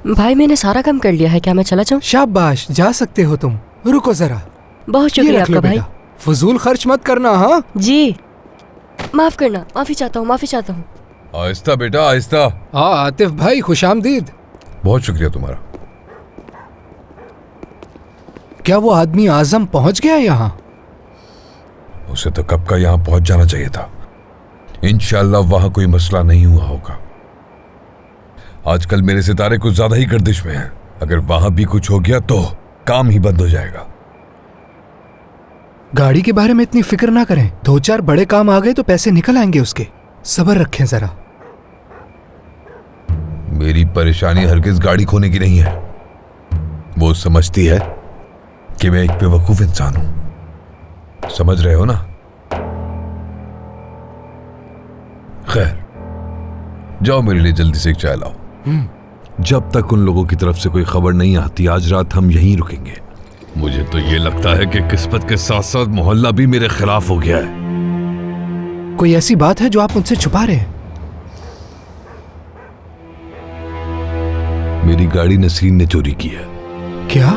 भाई मैंने सारा काम कर लिया है, क्या मैं चला जाऊं? शाबाश, जा सकते हो तुम। रुको जरा। बहुत ये शुक्रिया रख लो आपका भाई। बेटा, फजूल खर्च मत करना। हाँ जी माफ करना, माफी चाहता हूँ, माफी चाहता हूँ। आहिस्ता बेटा आहिस्ता। हाँ आतिफ भाई, खुशामदीद। बहुत शुक्रिया तुम्हारा। क्या वो आदमी आजम पहुंच गया यहाँ? उसे तो कब का यहाँ पहुंच जाना चाहिए था। इंशाल्लाह वहां कोई मसला नहीं हुआ होगा। आजकल मेरे सितारे कुछ ज्यादा ही गर्दिश में हैं। अगर वहां भी कुछ हो गया तो काम ही बंद हो जाएगा। गाड़ी के बारे में इतनी फिक्र ना करें, 2-4 बड़े काम आ गए तो पैसे निकल आएंगे उसके। सब्र रखें जरा। मेरी परेशानी हरगिज गाड़ी खोने की नहीं है। वो समझती है कि मैं एक बेवकूफ इंसान हूं। समझ रहे हो ना? खैर, जाओ मेरे लिए जल्दी से एक चाय लाओ। जब तक उन लोगों की तरफ से कोई खबर नहीं आती आज रात हम यहीं रुकेंगे। मुझे तो ये लगता है कि किस्मत के साथ साथ मोहल्ला भी मेरे खिलाफ हो गया है। कोई ऐसी बात है जो आप मुझसे छुपा रहे हैं? मेरी गाड़ी नसरीन ने चोरी की है। क्या?